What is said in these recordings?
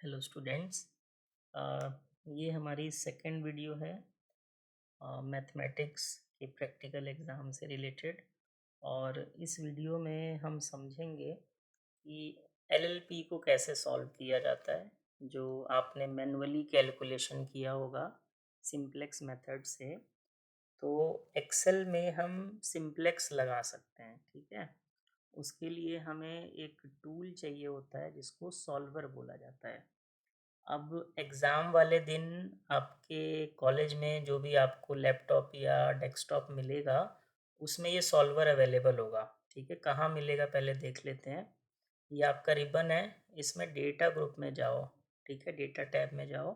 Hello students. ये हमारी second video है मैथमेटिक्स के प्रैक्टिकल एग्ज़ाम से रिलेटेड। और इस वीडियो में हम समझेंगे कि एलएलपी को कैसे सॉल्व किया जाता है, जो आपने मैन्युअली कैलकुलेशन किया होगा सिंप्लेक्स मेथड से। तो एक्सेल में हम सिंप्लेक्स लगा सकते हैं, ठीक है। उसके लिए हमें एक टूल चाहिए होता है जिसको सॉल्वर बोला जाता है। अब एग्ज़ाम वाले दिन आपके कॉलेज में जो भी आपको लैपटॉप या डेस्कटॉप मिलेगा, उसमें ये सॉल्वर अवेलेबल होगा, ठीक है। कहाँ मिलेगा पहले देख लेते हैं। ये आपका रिबन है, इसमें डेटा ग्रुप में जाओ, ठीक है, डेटा टैब में जाओ,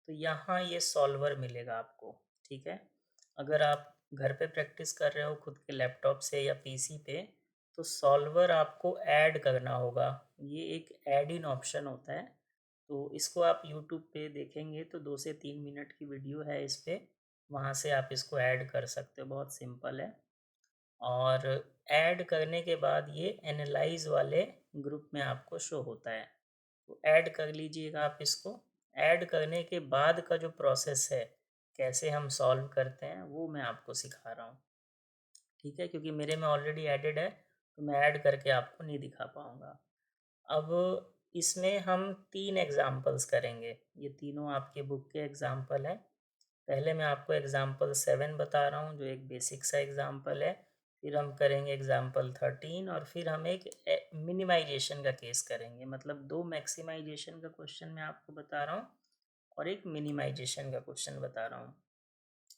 तो यहाँ ये सॉल्वर मिलेगा आपको, ठीक है। अगर आप घर पे प्रैक्टिस कर रहे हो खुद के लैपटॉप से या पीसी पे, तो सॉल्वर आपको ऐड करना होगा। ये एक ऐड इन ऑप्शन होता है, तो इसको आप यूट्यूब पे देखेंगे तो 2 से 3 मिनट की वीडियो है इस पे, वहाँ से आप इसको ऐड कर सकते हो, बहुत सिंपल है। और ऐड करने के बाद ये एनालाइज़ वाले ग्रुप में आपको शो होता है, तो ऐड कर लीजिएगा आप इसको। ऐड करने के बाद का जो प्रोसेस है, कैसे हम सॉल्व करते हैं, वो मैं आपको सिखा रहा हूँ, ठीक है। क्योंकि मेरे में ऑलरेडी एडेड है, तो मैं ऐड करके आपको नहीं दिखा पाऊँगा। अब इसमें हम 3 एग्ज़ाम्पल्स करेंगे, ये तीनों आपके बुक के एग्ज़ाम्पल हैं। पहले मैं आपको एग्ज़ाम्पल 7 बता रहा हूँ, जो एक बेसिक सा एग्ज़ाम्पल है। फिर हम करेंगे एग्ज़ाम्पल 13 और फिर हम एक मिनिमाइज़ेशन का केस करेंगे। मतलब 2 मैक्सिमाइज़ेशन का क्वेश्चन मैं आपको बता रहा हूँ और एक मिनिमाइज़ेशन का क्वेश्चन बता रहा हूँ।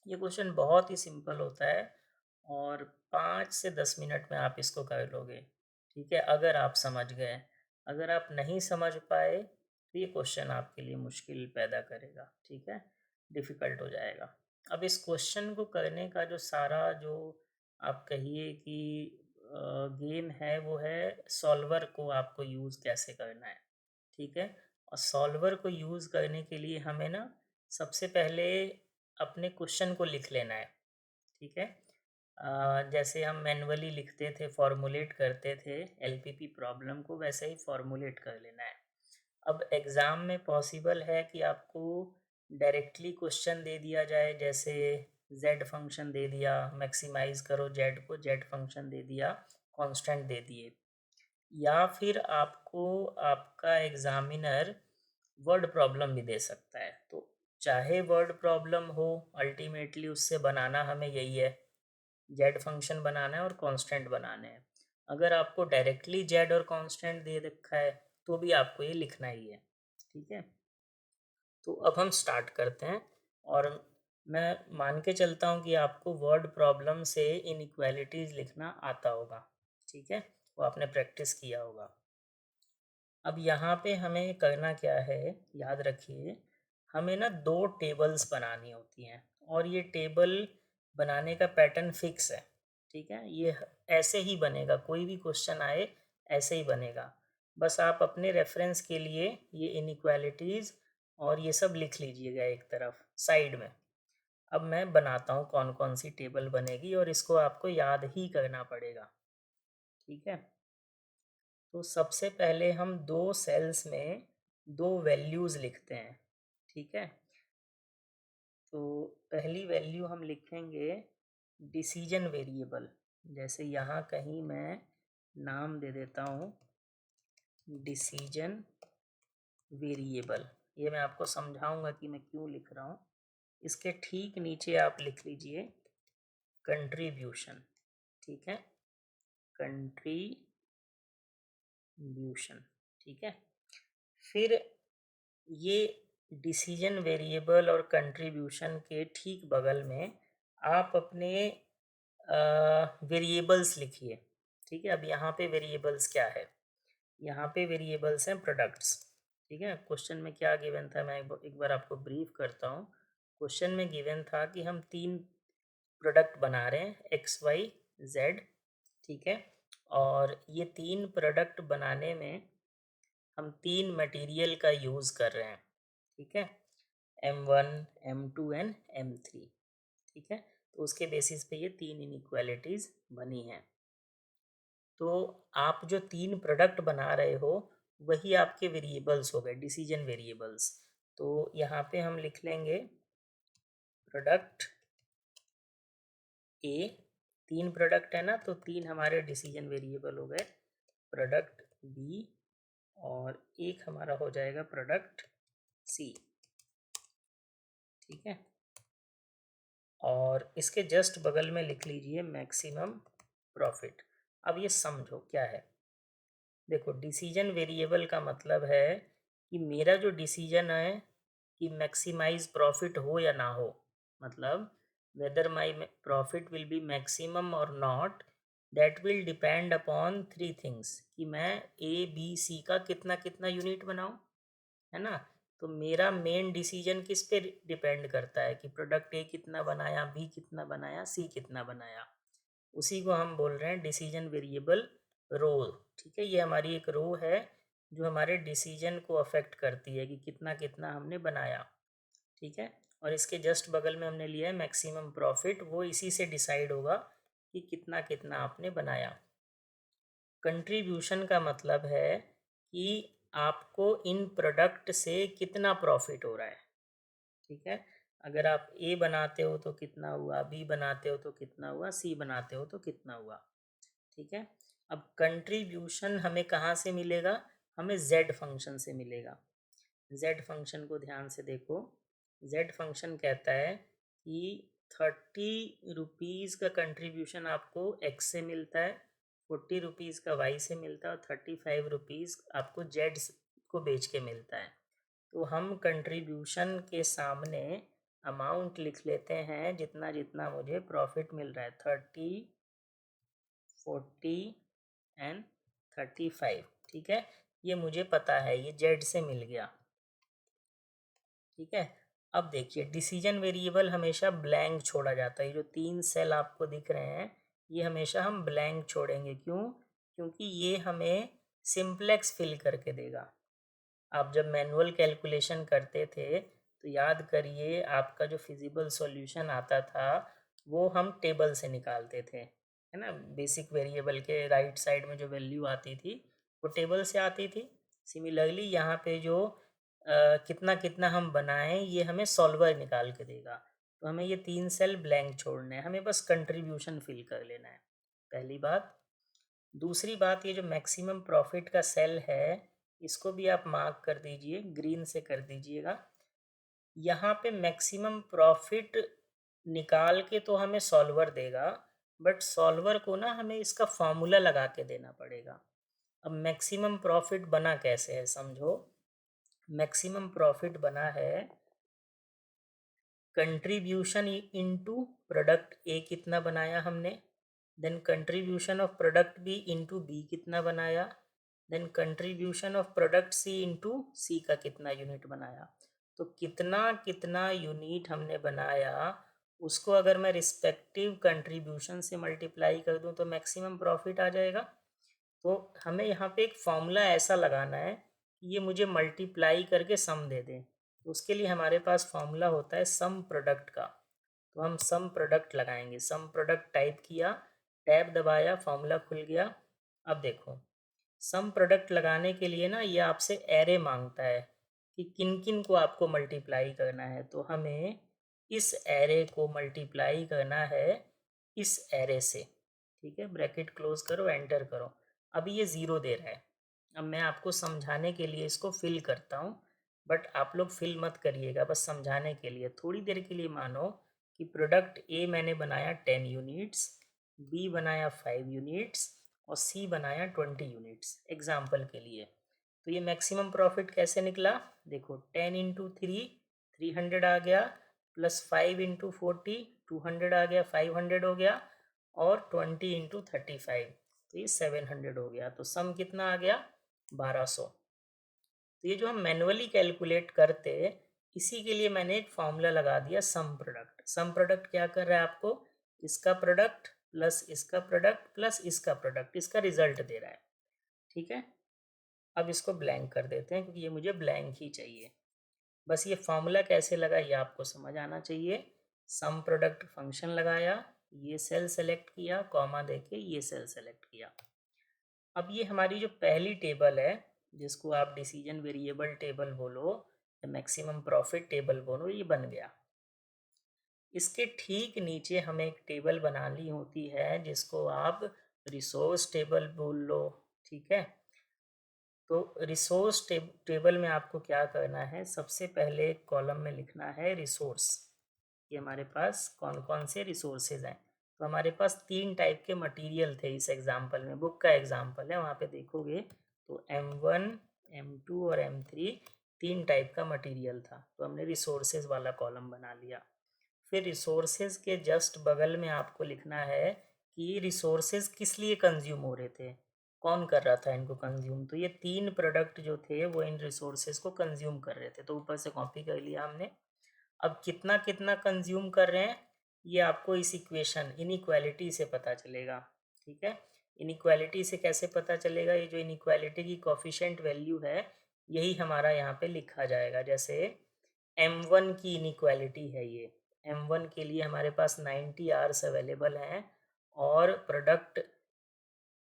ये क्वेश्चन बहुत ही सिंपल होता है और 5 से 10 मिनट में आप इसको कर लोगे, ठीक है, अगर आप समझ गए। अगर आप नहीं समझ पाए तो ये क्वेश्चन आपके लिए मुश्किल पैदा करेगा, ठीक है, डिफ़िकल्ट हो जाएगा। अब इस क्वेश्चन को करने का जो सारा जो आप कहिए कि गेम है, वो है सॉल्वर को आपको यूज़ कैसे करना है, ठीक है। और सॉल्वर को यूज़ करने के लिए हमें ना सबसे पहले अपने क्वेश्चन को लिख लेना है, ठीक है। जैसे हम मैन्युअली लिखते थे, फॉर्मूलेट करते थे एलपीपी प्रॉब्लम को, वैसे ही फॉर्मूलेट कर लेना है। अब एग्ज़ाम में पॉसिबल है कि आपको डायरेक्टली क्वेश्चन दे दिया जाए, जैसे जेड फंक्शन दे दिया, मैक्सिमाइज़ करो जेड को, जेड फंक्शन दे दिया, कांस्टेंट दे दिए। या फिर आपको आपका एग्ज़ामिनर वर्ड प्रॉब्लम भी दे सकता है। तो चाहे वर्ड प्रॉब्लम हो, अल्टीमेटली उससे बनाना हमें यही है, जेड फंक्शन बनाना है और कांस्टेंट बनाने हैं। अगर आपको डायरेक्टली जेड और कांस्टेंट दे रखा है, तो भी आपको ये लिखना ही है, ठीक है। तो अब हम स्टार्ट करते हैं और मैं मान के चलता हूँ कि आपको वर्ड प्रॉब्लम से इनइक्वालिटीज़ लिखना आता होगा, ठीक है, वो आपने प्रैक्टिस किया होगा। अब यहाँ पे हमें करना क्या है, याद रखिए, हमें ना 2 टेबल्स बनानी होती हैं और ये टेबल बनाने का पैटर्न फिक्स है, ठीक है। ये ऐसे ही बनेगा, कोई भी क्वेश्चन आए ऐसे ही बनेगा। बस आप अपने रेफरेंस के लिए ये इनइक्वालिटीज़ और ये सब लिख लीजिएगा एक तरफ साइड में। अब मैं बनाता हूँ कौन कौन सी टेबल बनेगी और इसको आपको याद ही करना पड़ेगा, ठीक है। तो सबसे पहले हम 2 सेल्स में 2 वैल्यूज़ लिखते हैं, ठीक है। तो पहली वैल्यू हम लिखेंगे डिसीजन वेरिएबल। जैसे यहाँ कहीं मैं नाम दे देता हूँ डिसीजन वेरिएबल। ये मैं आपको समझाऊंगा कि मैं क्यों लिख रहा हूँ। इसके ठीक नीचे आप लिख लीजिए कंट्रीब्यूशन, ठीक है, कंट्रीब्यूशन, ठीक है। फिर ये डिसीजन वेरिएबल और कंट्रीब्यूशन के ठीक बगल में आप अपने वेरिएबल्स लिखिए, ठीक है। अब यहाँ पे वेरिएबल्स क्या है, यहाँ पे वेरिएबल्स हैं प्रोडक्ट्स, ठीक है। क्वेश्चन में क्या गिवन था, मैं एक बार आपको ब्रीफ करता हूँ। क्वेश्चन में गिवन था कि हम 3 प्रोडक्ट बना रहे हैं, एक्स वाई जेड, ठीक है। और ये 3 प्रोडक्ट बनाने में हम 3 मटेरियल का यूज़ कर रहे हैं, ठीक है, M1, M2 एंड M3, ठीक है। तो उसके बेसिस पे ये 3 इनइक्वालिटीज़ बनी हैं। तो आप जो 3 प्रोडक्ट बना रहे हो, वही आपके वेरिएबल्स हो गए, डिसीजन वेरिएबल्स। तो यहाँ पे हम लिख लेंगे प्रोडक्ट ए, 3 प्रोडक्ट है ना, तो 3 हमारे डिसीजन वेरिएबल हो गए, प्रोडक्ट बी और एक हमारा हो जाएगा प्रोडक्ट सी। ठीक है, और इसके जस्ट बगल में लिख लीजिए मैक्सिमम प्रॉफिट। अब ये समझो क्या है। देखो, डिसीजन वेरिएबल का मतलब है कि मेरा जो डिसीजन है कि मैक्सिमाइज प्रॉफिट हो या ना हो, मतलब whether my profit will be maximum और not, that will depend upon 3 things, कि मैं ए बी सी का कितना कितना यूनिट बनाऊं, है ना। तो मेरा मेन डिसीजन किस पे डिपेंड करता है कि प्रोडक्ट ए कितना बनाया, बी कितना बनाया, सी कितना बनाया। उसी को हम बोल रहे हैं डिसीजन वेरिएबल रो। ठीक है, ये हमारी एक रो है जो हमारे डिसीजन को अफेक्ट करती है कि कितना कितना हमने बनाया। ठीक है, और इसके जस्ट बगल में हमने लिया है मैक्सिमम प्रॉफिट, वो इसी से डिसाइड होगा कि कितना कितना आपने बनाया। कंट्रीब्यूशन का मतलब है कि आपको इन प्रोडक्ट से कितना प्रॉफिट हो रहा है। ठीक है, अगर आप ए बनाते हो तो कितना हुआ, बी बनाते हो तो कितना हुआ, सी बनाते हो तो कितना हुआ। ठीक है, अब कंट्रीब्यूशन हमें कहाँ से मिलेगा, हमें जेड फंक्शन से मिलेगा। जेड फंक्शन को ध्यान से देखो। जेड फंक्शन कहता है कि 30 रुपीज़ का कंट्रीब्यूशन आपको एक्स से मिलता है, 40 रुपीज़ का वाई से मिलता है और 35 रुपीज़ आपको जेड को बेच के मिलता है। तो हम कंट्रीब्यूशन के सामने अमाउंट लिख लेते हैं जितना जितना मुझे प्रॉफिट मिल रहा है, 30, 40 एंड 35। ठीक है, ये मुझे पता है, ये जेड से मिल गया। ठीक है, अब देखिए डिसीजन वेरिएबल हमेशा ब्लैंक छोड़ा जाता है। जो 3 सेल आपको दिख रहे हैं ये हमेशा हम ब्लैंक छोड़ेंगे, क्यों? क्योंकि ये हमें सिंपलेक्स फिल करके देगा। आप जब मैनुअल कैलकुलेशन करते थे तो याद करिए, आपका जो फिजिबल सॉल्यूशन आता था वो हम टेबल से निकालते थे, है ना। बेसिक वेरिएबल के राइट साइड में जो वैल्यू आती थी वो टेबल से आती थी। सिमिलरली यहाँ पे जो कितना कितना हम बनाएं ये हमें सॉल्वर निकाल के देगा। तो हमें ये 3 सेल ब्लैंक छोड़ने हैं, हमें बस कंट्रीब्यूशन फिल कर लेना है, पहली बात। दूसरी बात, ये जो मैक्सिमम प्रॉफिट का सेल है इसको भी आप मार्क कर दीजिए, ग्रीन से कर दीजिएगा। यहाँ पे मैक्सिमम प्रॉफिट निकाल के तो हमें सॉल्वर देगा, बट सॉल्वर को ना हमें इसका फॉर्मूला लगा के देना पड़ेगा। अब मैक्सिमम प्रॉफिट बना कैसे है समझो। मैक्सिमम प्रॉफिट बना है कंट्रीब्यूशन इनटू प्रोडक्ट ए कितना बनाया हमने, then contribution of product B into B कितना बनाया, then contribution of product C into C का कितना यूनिट बनाया। तो कितना कितना यूनिट हमने बनाया उसको अगर मैं रिस्पेक्टिव कंट्रीब्यूशन से मल्टीप्लाई कर दूं तो मैक्सिमम प्रॉफिट आ जाएगा। तो हमें यहाँ पे एक फॉर्मूला ऐसा लगाना है कि ये मुझे मल्टीप्लाई करके सम दे दें। तो उसके लिए हमारे पास फॉर्मूला होता है सम प्रोडक्ट का। तो हम सम प्रोडक्ट लगाएंगे, सम प्रोडक्ट टाइप किया, टैब दबाया, फॉर्मूला खुल गया। अब देखो, सम प्रोडक्ट लगाने के लिए ना ये आपसे एरे मांगता है कि किन किन को आपको मल्टीप्लाई करना है। तो हमें इस एरे को मल्टीप्लाई करना है इस एरे से। ठीक है, ब्रैकेट क्लोज करो, एंटर करो। अभी ये 0 दे रहा है। अब मैं आपको समझाने के लिए इसको फिल करता हूँ, बट आप लोग फिल मत करिएगा, बस समझाने के लिए थोड़ी देर के लिए मानो कि प्रोडक्ट ए मैंने बनाया 10 यूनिट्स, बी बनाया 5 यूनिट्स और सी बनाया 20 यूनिट्स एग्जाम्पल के लिए। तो ये मैक्सिमम प्रॉफिट कैसे निकला, देखो 10 इंटू 300 आ गया, प्लस 5 इंटू 40 200 आ गया, 500 हो गया, और 20 इंटू 35 तो ये 700 हो गया। तो सम कितना आ गया, 1200। तो ये जो हम मैनुअली कैलकुलेट करते इसी के लिए मैंने एक फॉर्मूला लगा दिया सम प्रोडक्ट। सम प्रोडक्ट क्या कर रहा है, आपको इसका प्रोडक्ट प्लस इसका प्रोडक्ट प्लस इसका प्रोडक्ट, इसका रिजल्ट दे रहा है। ठीक है, अब इसको ब्लैंक कर देते हैं क्योंकि ये मुझे ब्लैंक ही चाहिए। बस ये फॉर्मूला कैसे लगा ये आपको समझ आना चाहिए। सम प्रोडक्ट फंक्शन लगाया, ये सेल सेलेक्ट किया, कॉमा देके ये सेल सेलेक्ट किया। अब ये हमारी जो पहली टेबल है जिसको आप डिसीजन वेरिएबल टेबल बोलो या मैक्सिमम प्रॉफिट टेबल बोलो, ये बन गया। इसके ठीक नीचे हमें एक टेबल बनानी होती है जिसको आप रिसोर्स टेबल बोल लो, ठीक है। तो रिसोर्स टेबल में आपको क्या करना है, सबसे पहले कॉलम में लिखना है रिसोर्स। ये हमारे पास कौन कौन से रिसोर्सेज हैं। तो हमारे पास 3 टाइप के मटेरियल थे इस एग्जांपल में, बुक का एग्जांपल है, वहाँ पे देखोगे तो M1, M2 और M3 3 टाइप का मटेरियल था। तो हमने रिसोर्सेज वाला कॉलम बना लिया। फिर रिसोर्सेज के जस्ट बगल में आपको लिखना है कि ये रिसोर्सेज किस लिए कंज्यूम हो रहे थे, कौन कर रहा था इनको कंज्यूम। तो ये 3 प्रोडक्ट जो थे वो इन रिसोर्सेज को कंज्यूम कर रहे थे, तो ऊपर से कॉपी कर लिया हमने। अब कितना कितना कंज्यूम कर रहे हैं ये आपको इस इक्वेशन इनइक्वालिटी से पता चलेगा, ठीक है। इनइक्वालिटी से कैसे पता चलेगा, ये जो इनइक्वालिटी की कोफिशिएंट वैल्यू है यही हमारा यहाँ पे लिखा जाएगा। जैसे M1 की इनइक्वालिटी है ये, M1 के लिए हमारे पास 90 आवर्स अवेलेबल हैं और प्रोडक्ट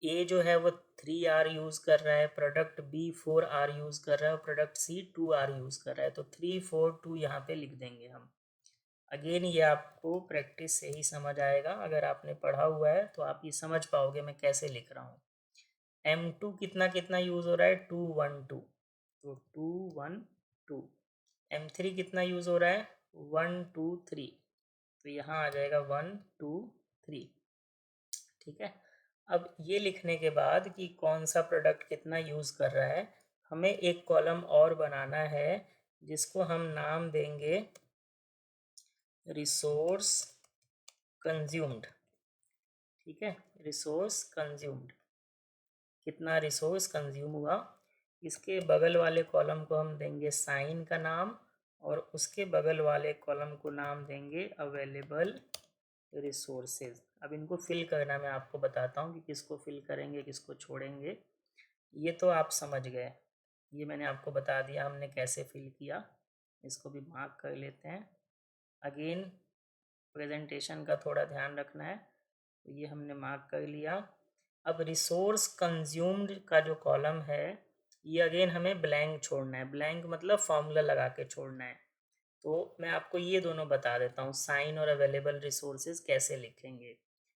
ए जो है वो 3 आवर यूज़ कर रहा है, प्रोडक्ट बी 4 आवर यूज़ कर रहा है और प्रोडक्ट सी 2 आवर यूज़ कर रहा है। तो 3 4 2 यहाँ पे लिख देंगे हम। अगेन ये आपको प्रैक्टिस से ही समझ आएगा, अगर आपने पढ़ा हुआ है तो आप ये समझ पाओगे मैं कैसे लिख रहा हूँ। M2 कितना कितना यूज़ हो रहा है, 2 1 2, तो 2 1 2। M3 कितना यूज़ हो रहा है, 1 2 3, तो यहाँ आ जाएगा 1 2 3, ठीक है। अब ये लिखने के बाद कि कौन सा प्रोडक्ट कितना यूज़ कर रहा है, हमें एक कॉलम और बनाना है जिसको हम नाम देंगे रिसोर्स कंज्यूम्ड, ठीक है। रिसोर्स कंज्यूम्ड, कितना रिसोर्स कंज्यूम हुआ। इसके बगल वाले कॉलम को हम देंगे साइन का नाम और उसके बगल वाले कॉलम को नाम देंगे अवेलेबल रिसोर्सेज। अब इनको फिल करना मैं आपको बताता हूँ कि किसको फिल करेंगे किसको छोड़ेंगे। ये तो आप समझ गए, ये मैंने आपको बता दिया हमने कैसे फिल किया। इसको भी मार्क कर लेते हैं। अगेन प्रेजेंटेशन का थोड़ा ध्यान रखना है, तो ये हमने मार्क कर लिया। अब रिसोर्स कंज्यूम्ड का जो कॉलम है ये अगेन हमें ब्लैंक छोड़ना है, ब्लैंक मतलब फॉर्मूला लगा के छोड़ना है। तो मैं आपको ये दोनों बता देता हूँ, साइन और अवेलेबल रिसोर्सेज कैसे लिखेंगे।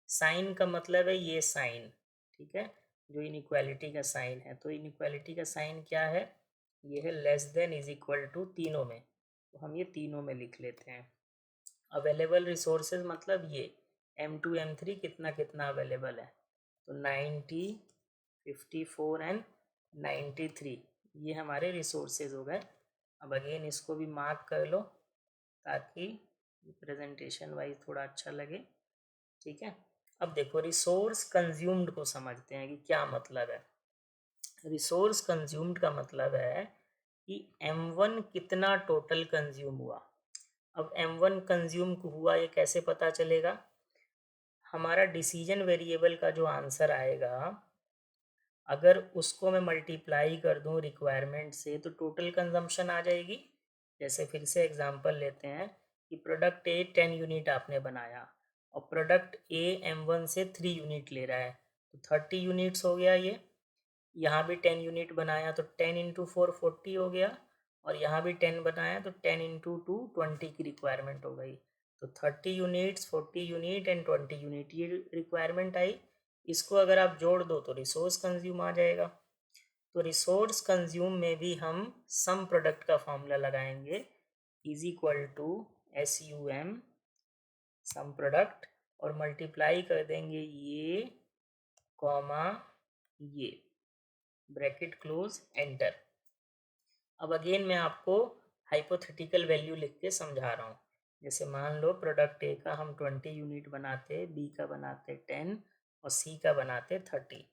साइन का मतलब है ये साइन, ठीक है, जो इनइक्वालिटी का साइन है। तो इनइक्वालिटी का साइन क्या है, ये है less than is equal to तीनों में, तो हम ये तीनों में लिख लेते हैं। अवेलेबल रिसोर्सेज मतलब ये M2 M3 कितना कितना अवेलेबल है, तो 90 54 एंड 93 ये हमारे रिसोर्सेज हो गए। अब अगेन इसको भी मार्क कर लो ताकि प्रेजेंटेशन वाइज थोड़ा अच्छा लगे, ठीक है। अब देखो रिसोर्स कंज्यूम्ड को समझते हैं कि क्या मतलब है। रिसोर्स कंज्यूम्ड का मतलब है कि M1 कितना टोटल कंज्यूम हुआ। अब M1 कंज्यूम हुआ ये कैसे पता चलेगा, हमारा डिसीजन वेरिएबल का जो आंसर आएगा अगर उसको मैं मल्टीप्लाई कर दूं रिक्वायरमेंट से तो टोटल कंजम्पशन आ जाएगी। जैसे फिर से एग्जांपल लेते हैं कि प्रोडक्ट ए 10 यूनिट आपने बनाया और प्रोडक्ट ए M1 से 3 यूनिट ले रहा है, तो 30 यूनिट्स हो गया ये। यहाँ भी 10 यूनिट बनाया तो 10 इंटू 4 40 हो गया, और यहाँ भी 10 बनाया तो 10 इंटू 2 20 की रिक्वायरमेंट हो गई। तो 30 यूनिट्स 40 यूनिट एंड 20 यूनिट ये रिक्वायरमेंट आई। इसको अगर आप जोड़ दो तो रिसोर्स कंज्यूम आ जाएगा। तो रिसोर्स कंज्यूम में भी हम सम प्रोडक्ट का फॉर्मूला लगाएंगे, is equal to SUM sum product और मल्टीप्लाई कर देंगे ये कॉमा ये, ब्रैकेट क्लोज एंटर। अब अगेन मैं आपको हाइपोथेटिकल वैल्यू लिख के समझा रहा हूँ। जैसे मान लो प्रोडक्ट ए का हम 20 यूनिट बनाते, बी का बनाते 10 और सी का बनाते 30।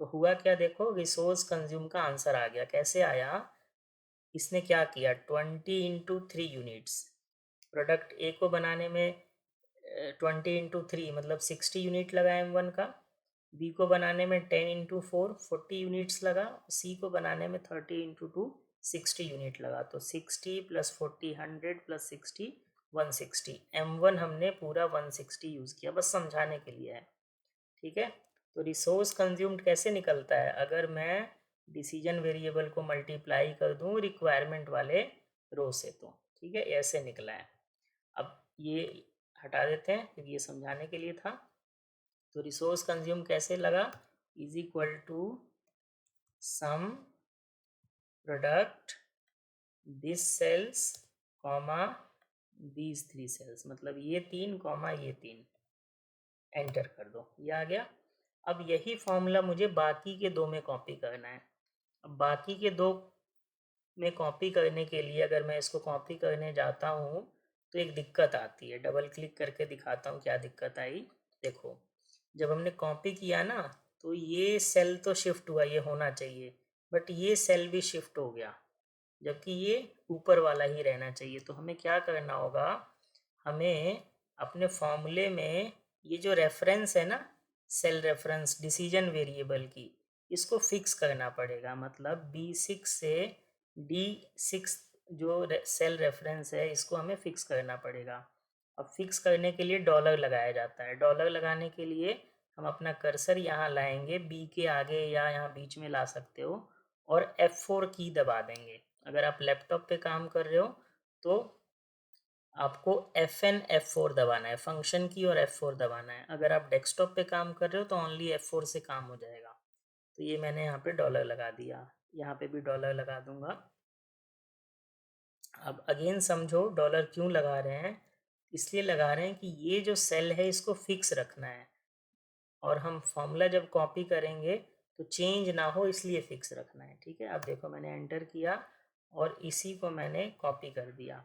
तो हुआ क्या, देखो रिसोर्स कंज्यूम का आंसर आ गया। कैसे आया, इसने क्या किया 20 इंटू 3 यूनिट्स, प्रोडक्ट ए को बनाने में 20 इंटू 3 मतलब 60 यूनिट लगा M1 का, बी को बनाने में 10 इंटू 4 40 यूनिट्स लगा, सी को बनाने में 30 इंटू 2 60 यूनिट लगा। तो 60 प्लस 40 100 प्लस 60 160, M1 हमने पूरा 160 यूज़ किया, बस समझाने के लिए है, ठीक है। तो रिसोर्स कंज्यूम्ड कैसे निकलता है, अगर मैं डिसीजन वेरिएबल को मल्टीप्लाई कर दूँ रिक्वायरमेंट वाले रो से, तो ठीक है ऐसे निकला है। अब ये हटा देते हैं क्योंकि ये समझाने के लिए था। तो रिसोर्स कंज्यूम कैसे लगा, is equal to sum product this cells comma these 3 cells, मतलब ये 3 कॉमा ये 3, एंटर कर दो, ये आ गया। अब यही फॉर्मूला मुझे बाकी के दो में कॉपी करना है। अब बाकी के दो में कॉपी करने के लिए अगर मैं इसको कॉपी करने जाता हूँ तो एक दिक्कत आती है। डबल क्लिक करके दिखाता हूँ क्या दिक्कत आई। देखो, जब हमने कॉपी किया ना तो ये सेल तो शिफ्ट हुआ, ये होना चाहिए, बट ये सेल भी शिफ्ट हो गया, जबकि ये ऊपर वाला ही रहना चाहिए। तो हमें क्या करना होगा, हमें अपने फॉर्मूले में ये जो रेफरेंस है ना, सेल रेफरेंस डिसीजन वेरिएबल की, इसको फिक्स करना पड़ेगा। मतलब B6 से D6 जो सेल रेफरेंस है इसको हमें फिक्स करना पड़ेगा। अब फिक्स करने के लिए डॉलर लगाया जाता है। डॉलर लगाने के लिए हम अपना कर्सर यहाँ लाएंगे, बी के आगे या यहाँ बीच में ला सकते हो, और F4 की दबा देंगे। अगर आप लैपटॉप पे काम कर रहे हो तो आपको FN F4 दबाना है, फंक्शन की और F4 दबाना है। अगर आप डेस्कटॉप पे काम कर रहे हो तो ओनली F4 से काम हो जाएगा। तो ये मैंने यहाँ पे डॉलर लगा दिया, यहाँ पे भी डॉलर लगा दूंगा। अब अगेन समझो डॉलर क्यों लगा रहे हैं, इसलिए लगा रहे हैं कि ये जो सेल है इसको फिक्स रखना है, और हम फॉर्मूला जब कॉपी करेंगे तो चेंज ना हो, इसलिए फिक्स रखना है। ठीक है, अब देखो मैंने एंटर किया और इसी को मैंने कॉपी कर दिया।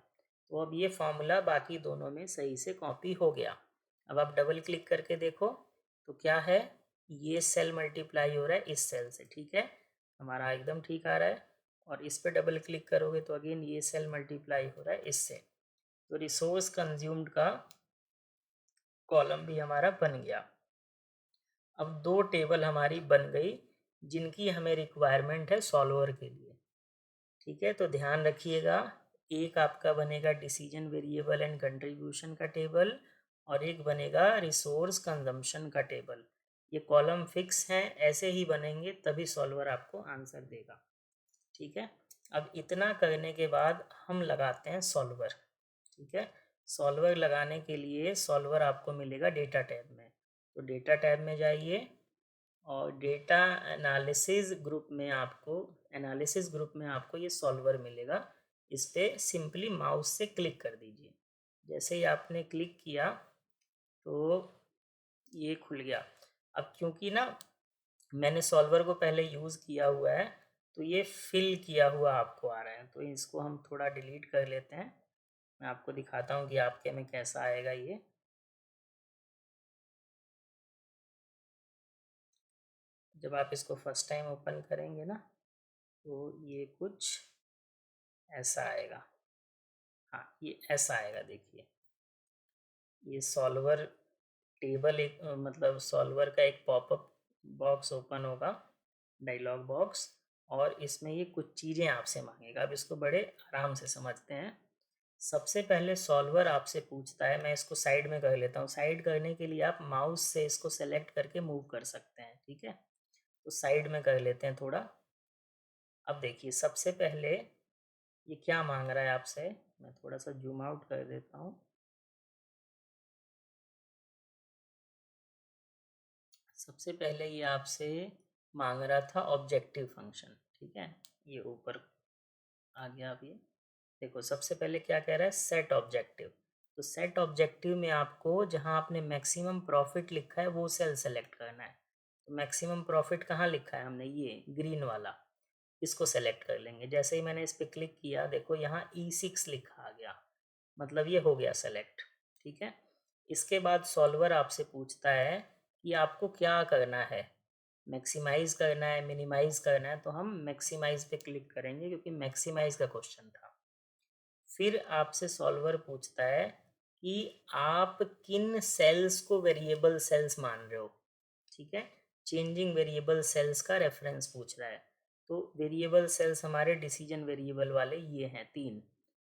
तो अब ये फॉर्मूला बाकी दोनों में सही से कॉपी हो गया। अब आप डबल क्लिक करके देखो तो क्या है, ये सेल मल्टीप्लाई हो रहा है इस सेल से। ठीक है, हमारा एकदम ठीक आ रहा है। और इस पर डबल क्लिक करोगे तो अगेन ये सेल मल्टीप्लाई हो रहा है इससे। तो रिसोर्स कंज्यूम्ड का कॉलम भी हमारा बन गया। अब दो टेबल हमारी बन गई जिनकी हमें रिक्वायरमेंट है सॉल्वर के लिए। ठीक है, तो ध्यान रखिएगा, एक आपका बनेगा डिसीजन वेरिएबल एंड कंट्रीब्यूशन का टेबल, और एक बनेगा रिसोर्स कंजम्पशन का टेबल। ये कॉलम फिक्स हैं, ऐसे ही बनेंगे तभी सॉल्वर आपको आंसर देगा। ठीक है, अब इतना करने के बाद हम लगाते हैं सॉल्वर। ठीक है, सॉल्वर लगाने के लिए सॉल्वर आपको मिलेगा डेटा टैब में। तो डेटा टैब में जाइए और डेटा एनालिसिस ग्रुप में आपको ये सॉल्वर मिलेगा। इस पर सिंपली माउस से क्लिक कर दीजिए। जैसे ही आपने क्लिक किया तो ये खुल गया। अब क्योंकि ना मैंने सॉल्वर को पहले यूज़ किया हुआ है तो ये फिल किया हुआ आपको आ रहा है, तो इसको हम थोड़ा डिलीट कर लेते हैं। मैं आपको दिखाता हूँ कि आपके में कैसा आएगा ये। जब आप इसको फर्स्ट टाइम ओपन करेंगे ना तो ये कुछ ऐसा आएगा। हाँ, ये ऐसा आएगा, देखिए ये सॉल्वर टेबल एक मतलब सॉल्वर का एक पॉपअप बॉक्स ओपन होगा, डायलॉग बॉक्स, और इसमें ये कुछ चीज़ें आपसे मांगेगा। अब इसको बड़े आराम से समझते हैं। सबसे पहले सॉल्वर आपसे पूछता है, मैं इसको साइड में कर लेता हूँ। साइड करने के लिए आप माउस से इसको सेलेक्ट करके मूव कर सकते हैं। ठीक है, तो साइड में कर लेते हैं थोड़ा। अब देखिए सबसे पहले ये क्या मांग रहा है आपसे, मैं थोड़ा सा जूम आउट कर देता हूँ। सबसे पहले ये आपसे मांग रहा था ऑब्जेक्टिव फंक्शन। ठीक है, ये ऊपर आ गया। अब ये देखो सबसे पहले क्या कह रहा है, सेट ऑब्जेक्टिव। तो सेट ऑब्जेक्टिव में आपको जहाँ आपने मैक्सिमम प्रॉफिट लिखा है वो सेल सेलेक्ट करना है। तो मैक्सिमम प्रॉफिट कहाँ लिखा है हमने, ये ग्रीन वाला, इसको सेलेक्ट कर लेंगे। जैसे ही मैंने इस पर क्लिक किया देखो यहाँ E6 लिखा आ गया, मतलब ये हो गया सेलेक्ट। ठीक है, इसके बाद सॉल्वर आपसे पूछता है कि आपको क्या करना है, मैक्सिमाइज़ करना है, मिनिमाइज़ करना है। तो हम मैक्सिमाइज़ पे क्लिक करेंगे क्योंकि मैक्सिमाइज़ का क्वेश्चन था। फिर आपसे सॉल्वर पूछता है कि आप किन सेल्स को वेरिएबल सेल्स मान रहे हो। ठीक है, चेंजिंग वेरिएबल सेल्स का रेफरेंस पूछ रहा है। तो वेरिएबल सेल्स हमारे डिसीजन वेरिएबल वाले ये हैं 3,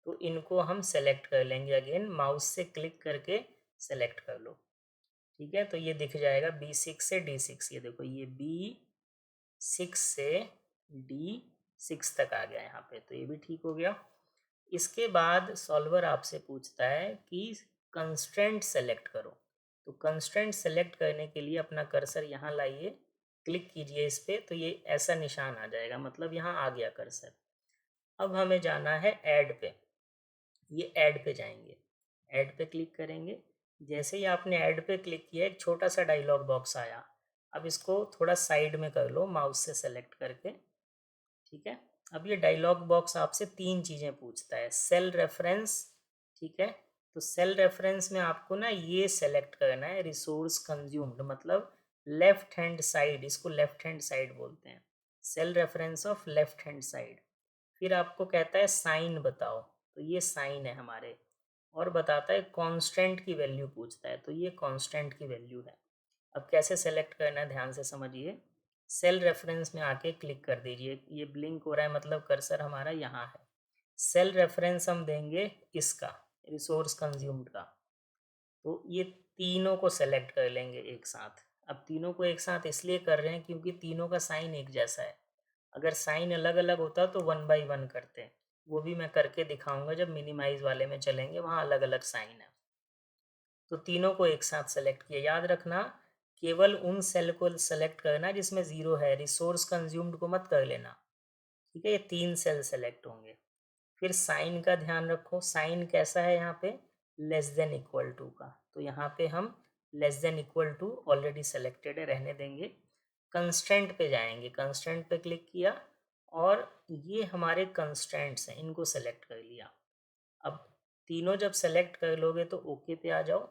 तो इनको हम सेलेक्ट कर लेंगे। अगेन माउस से क्लिक करके सेलेक्ट कर लो। ठीक है, तो ये दिख जाएगा B6 से D6। ये देखो ये B6 से D6 तक आ गया यहाँ पे, तो ये भी ठीक हो गया। इसके बाद सॉल्वर आपसे पूछता है कि कंस्ट्रेंट सेलेक्ट करो। तो कंस्ट्रेंट सेलेक्ट करने के लिए अपना कर्सर यहाँ लाइए, क्लिक कीजिए इस पर, तो ये ऐसा निशान आ जाएगा, मतलब यहाँ आ गया कर्सर। अब हमें जाना है ऐड पे, ये ऐड पे जाएंगे, ऐड पे क्लिक करेंगे। जैसे ही आपने ऐड पे क्लिक किया एक छोटा सा डायलॉग बॉक्स आया। अब इसको थोड़ा साइड में कर लो माउस से सेलेक्ट करके, ठीक है। अब ये डायलॉग बॉक्स आपसे तीन चीज़ें पूछता है, सेल रेफरेंस, ठीक है। तो सेल रेफरेंस में आपको ना ये सेलेक्ट करना है रिसोर्स कंज्यूम्ड, मतलब लेफ्ट हैंड साइड, इसको लेफ्ट हैंड साइड बोलते हैं, cell reference of left hand side. फिर आपको कहता है साइन बताओ, तो ये साइन है हमारे, और बताता है कांस्टेंट की वैल्यू पूछता है, तो ये कांस्टेंट की वैल्यू है। अब कैसे सेलेक्ट करना है ध्यान से समझिए। सेल रेफरेंस में आके क्लिक कर दीजिए, ये ब्लिंक हो रहा है मतलब कर्सर हमारा यहाँ है। सेल रेफरेंस हम देंगे इसका, रिसोर्स कंज्यूम्ड का। तो ये तीनों को सेलेक्ट कर लेंगे एक साथ। अब तीनों को एक साथ इसलिए कर रहे हैं क्योंकि तीनों का साइन एक जैसा है। अगर साइन अलग अलग होता तो 1 बाई 1 करते, वो भी मैं करके दिखाऊंगा जब मिनिमाइज वाले में चलेंगे, वहाँ अलग अलग साइन है। तो तीनों को एक साथ सेलेक्ट किया। याद रखना केवल उन सेल को सेलेक्ट करना जिसमें ज़ीरो है, रिसोर्स कंज्यूम्ड को मत कर लेना, ठीक है। ये तीन सेल सेलेक्ट होंगे। फिर साइन का ध्यान रखो, साइन कैसा है यहाँ पे, लेस देन इक्वल टू का, तो यहाँ पे हम less than equal to already selected है, रहने देंगे। कंस्टेंट पे जाएंगे, कंस्टेंट पे क्लिक किया और ये हमारे कंस्टेंट्स हैं, इनको सेलेक्ट कर लिया। अब तीनों जब सेलेक्ट कर लोगे तो ओके पे आ जाओ।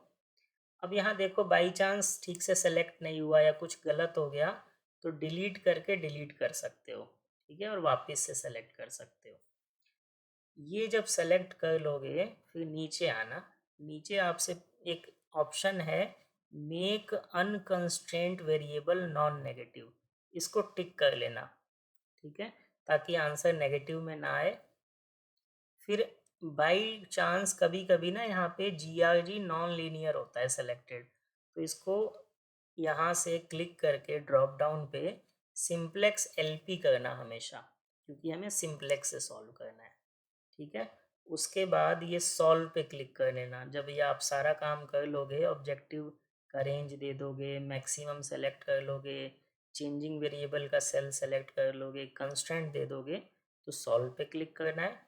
अब यहाँ देखो बाई चांस ठीक से सेलेक्ट नहीं हुआ या कुछ गलत हो गया तो डिलीट करके डिलीट कर सकते हो, ठीक है, और वापस से सेलेक्ट कर सकते हो। ये जब सेलेक्ट कर लोगे फिर नीचे आना, नीचे आपसे एक ऑप्शन है make unconstrained variable non negative, इसको टिक कर लेना, ठीक है, ताकि आंसर नेगेटिव में ना आए। फिर बाई चांस कभी कभी ना यहाँ पे GRG नॉन लीनियर होता है सेलेक्टेड, तो इसको यहाँ से क्लिक करके ड्रॉप डाउन पे सिंप्लेक्स LP करना हमेशा, क्योंकि हमें सिंप्लेक्स से सॉल्व करना है, ठीक है। उसके बाद ये सॉल्व पे क्लिक कर लेना। जब ये आप सारा काम कर लोगे, ऑब्जेक्टिव का रेंज दे दोगे, मैक्सिमम सेलेक्ट कर लोगे, चेंजिंग वेरिएबल का सेल सेलेक्ट कर लोगे, कंस्ट्रेंट दे दोगे, तो सॉल्व पे क्लिक करना है।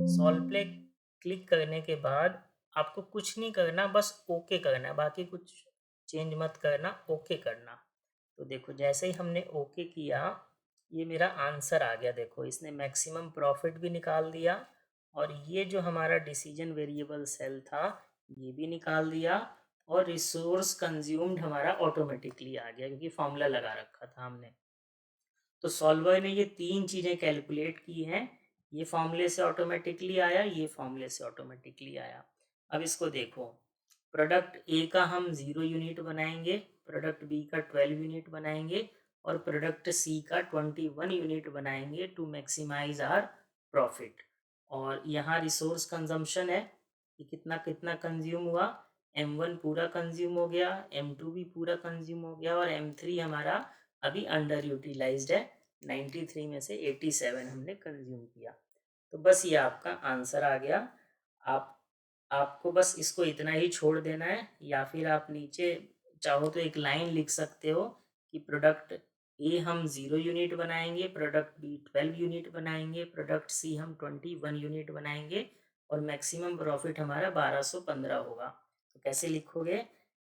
सॉल्व पे क्लिक करने के बाद आपको कुछ नहीं करना, बस ओके करना है, बाकी कुछ चेंज मत करना, ओके करना। तो देखो जैसे ही हमने ओके किया ये मेरा आंसर आ गया, देखो इसने मैक्सिमम प्रॉफिट भी निकाल दिया और ये जो हमारा डिसीजन वेरिएबल सेल था ये भी निकाल दिया, और रिसोर्स कंज्यूम्ड हमारा ऑटोमेटिकली आ गया क्योंकि फॉर्मूला लगा रखा था हमने। तो सॉल्वर ने ये तीन चीज़ें कैलकुलेट की हैं, ये फॉर्मूले से ऑटोमेटिकली आया, ये फॉर्मूले से ऑटोमेटिकली आया। अब इसको देखो, प्रोडक्ट ए का हम 0 यूनिट बनाएंगे, प्रोडक्ट बी का 12 यूनिट बनाएंगे और प्रोडक्ट सी का 21 यूनिट बनाएंगे टू मैक्सिमाइज आर प्रॉफिट। और यहाँ रिसोर्स कंजम्पशन है कि कितना कितना कंज्यूम हुआ, M1 पूरा कंज्यूम हो गया, M2 भी पूरा कंज्यूम हो गया और M3 हमारा अभी अंडर यूटिलाइज्ड है, 93 में से 87 हमने कंज्यूम किया। तो बस ये आपका आंसर आ गया। आप आपको बस इसको इतना ही छोड़ देना है, या फिर आप नीचे चाहो तो एक लाइन लिख सकते हो कि प्रोडक्ट ए हम 0 यूनिट बनाएंगे, प्रोडक्ट बी 12 यूनिट बनाएंगे, प्रोडक्ट सी हम 21 यूनिट बनाएंगे और मैक्सिमम प्रॉफिट हमारा 1215 होगा। तो कैसे लिखोगे,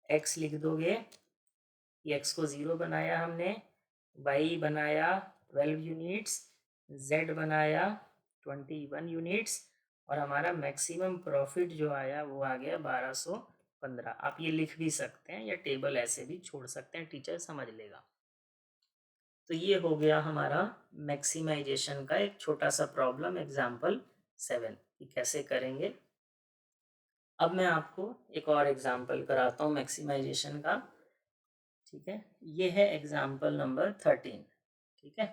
एक्स लिख दोगे कि एक्स को 0 बनाया हमने, वाई बनाया 12 यूनिट्स, जेड बनाया 21 यूनिट्स और हमारा मैक्सिमम प्रॉफिट जो आया वो आ गया 1215। आप ये लिख भी सकते हैं या टेबल ऐसे भी छोड़ सकते हैं, टीचर समझ लेगा। तो ये हो गया हमारा मैक्सिमाइजेशन का एक छोटा सा प्रॉब्लम एग्जाम्पल 7 कि कैसे करेंगे। अब मैं आपको एक और एग्जाम्पल कराता हूँ मैक्सिमाइजेशन का, ठीक है। ये है एग्जाम्पल नंबर 13, ठीक है।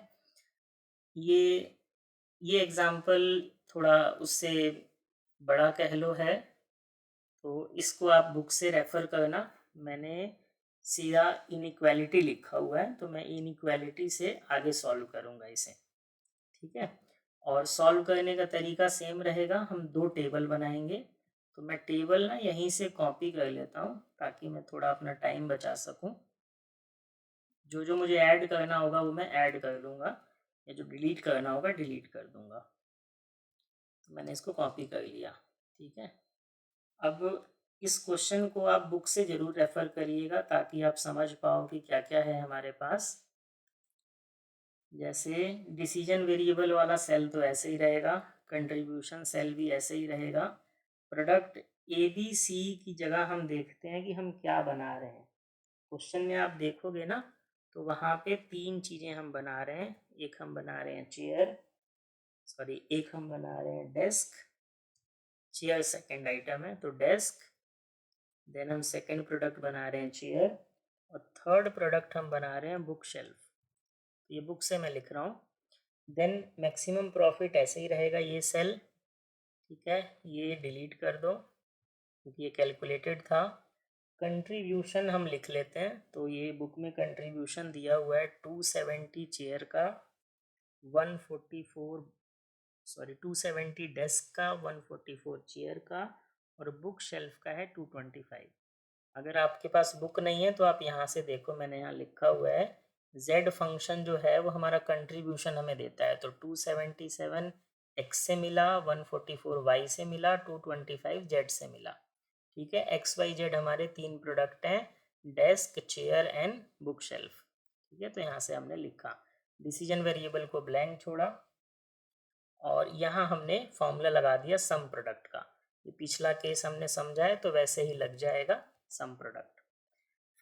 ये एग्जाम्पल थोड़ा उससे बड़ा कह लो है, तो इसको आप बुक से रेफ़र करना। मैंने सीधा इनइक्वालिटी लिखा हुआ है तो मैं इनइक्वालिटी से आगे सॉल्व करूँगा इसे। ठीक है। और सॉल्व करने का तरीका सेम रहेगा, हम 2 टेबल बनाएंगे। तो मैं टेबल ना यहीं से कॉपी कर लेता हूँ ताकि मैं थोड़ा अपना टाइम बचा सकूँ। जो जो मुझे ऐड करना होगा वो मैं ऐड कर दूँगा, या जो डिलीट करना होगा डिलीट कर दूँगा। तो मैंने इसको कॉपी कर लिया, ठीक है। अब इस क्वेश्चन को आप बुक से ज़रूर रेफ़र करिएगा ताकि आप समझ पाओ कि क्या-क्या है हमारे पास। जैसे डिसीजन वेरिएबल वाला सेल तो ऐसे ही रहेगा, कंट्रीब्यूशन सेल भी ऐसे ही रहेगा। प्रोडक्ट ए बी सी की जगह हम देखते हैं कि हम क्या बना रहे हैं। क्वेश्चन में आप देखोगे ना, तो वहाँ पे 3 चीज़ें हम बना रहे हैं। एक हम बना रहे हैं चेयर, सॉरी एक हम बना रहे हैं डेस्क। चेयर सेकंड आइटम है तो डेस्क, देन हम सेकंड प्रोडक्ट बना रहे हैं चेयर, और थर्ड प्रोडक्ट हम बना रहे हैं बुक शेल्फ। ये बुक से मैं लिख रहा हूँ। देन मैक्सिमम प्रॉफिट ऐसे ही रहेगा, ये सेल, ठीक है। ये डिलीट कर दो क्योंकि ये कैलकुलेटेड था। कंट्रीब्यूशन हम लिख लेते हैं, तो ये बुक में कंट्रीब्यूशन दिया हुआ है 270 चेयर का, 144 सॉरी 270 डेस्क का, 144 चेयर का, और बुक शेल्फ का है 225। अगर आपके पास बुक नहीं है तो आप यहाँ से देखो, मैंने यहाँ लिखा हुआ है z फंक्शन जो है वो हमारा कंट्रीब्यूशन हमें देता है। तो 277 x से मिला, 144 y से मिला, 225 z से मिला, ठीक है। एक्स वाई जेड हमारे 3 प्रोडक्ट हैं, desk chair and book shelf, ठीक है। तो यहाँ से हमने लिखा, डिसीजन वेरिएबल को ब्लैंक छोड़ा, और यहाँ हमने फॉर्मूला लगा दिया सम प्रोडक्ट का। ये पिछला केस हमने समझा है तो वैसे ही लग जाएगा सम प्रोडक्ट।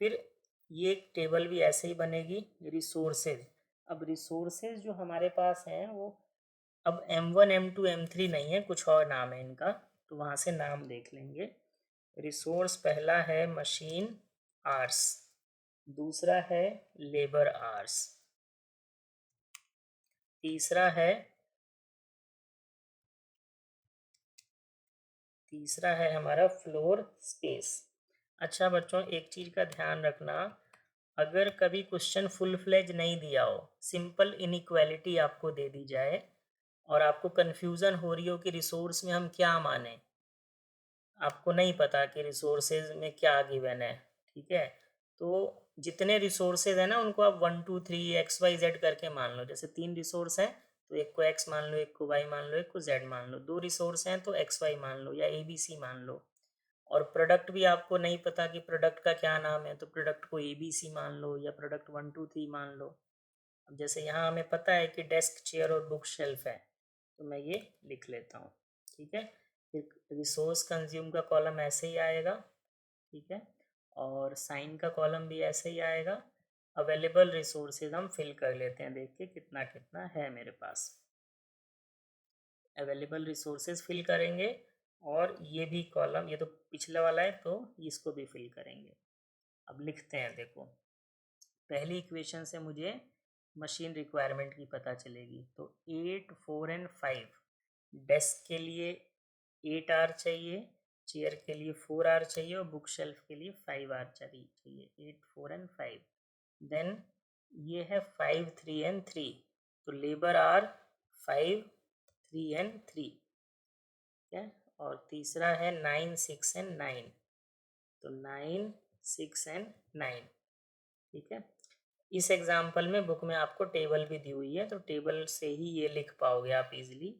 फिर ये एक टेबल भी ऐसे ही बनेगी, रिसोर्सेज। अब रिसोर्सेज जो हमारे पास हैं वो अब M1 M2 M3 नहीं है, कुछ और नाम है इनका, तो वहाँ से नाम देख लेंगे। रिसोर्स पहला है मशीन आर्स, दूसरा है लेबर आर्स, तीसरा है हमारा फ्लोर स्पेस। अच्छा बच्चों, एक चीज़ का ध्यान रखना, अगर कभी क्वेश्चन फुल फ्लेज नहीं दिया हो, सिंपल इनइक्वालिटी आपको दे दी जाए और आपको कन्फ्यूज़न हो रही हो कि रिसोर्स में हम क्या माने, आपको नहीं पता कि रिसोर्सेज में क्या गिवन है, ठीक है। तो जितने रिसोर्सेज हैं ना उनको आप 1 2 3 XYZ करके मान लो। जैसे 3 रिसोर्स हैं तो एक को X मान लो, एक को Y मान लो, एक को Z मान लो। 2 रिसोर्स हैं तो XY मान लो या ABC मान लो। और प्रोडक्ट भी आपको नहीं पता कि प्रोडक्ट का क्या नाम है, तो प्रोडक्ट को ABC मान लो या प्रोडक्ट 1 2 3 मान लो। अब जैसे यहाँ हमें पता है कि डेस्क चेयर और बुक शेल्फ है, तो मैं ये लिख लेता हूँ, ठीक है। फिर रिसोर्स कंज्यूम का कॉलम ऐसे ही आएगा, ठीक है, और साइन का कॉलम भी ऐसे ही आएगा। अवेलेबल रिसोर्सेज हम फिल कर लेते हैं, देख के कितना कितना है मेरे पास। अवेलेबल रिसोर्सेज फिल करेंगे, और ये भी कॉलम, ये तो पिछला वाला है तो इसको भी फिल करेंगे। अब लिखते हैं, देखो पहली इक्वेशन से मुझे मशीन रिक्वायरमेंट की पता चलेगी। तो 8 4 एंड 5, डेस्क के लिए 8 आर चाहिए, चेयर के लिए 4 आर चाहिए, और बुक शेल्फ के लिए 5 आर चाहिए। 8 4 एंड 5। देन ये है 5 3 एंड 3, तो लेबर आर 5 3 एंड 3, ठीक है। और तीसरा है 9 6 एंड 9, तो 9 6 एंड 9, ठीक है। इस एग्जाम्पल में बुक में आपको टेबल भी दी हुई है, तो टेबल से ही ये लिख पाओगे आप इजीली,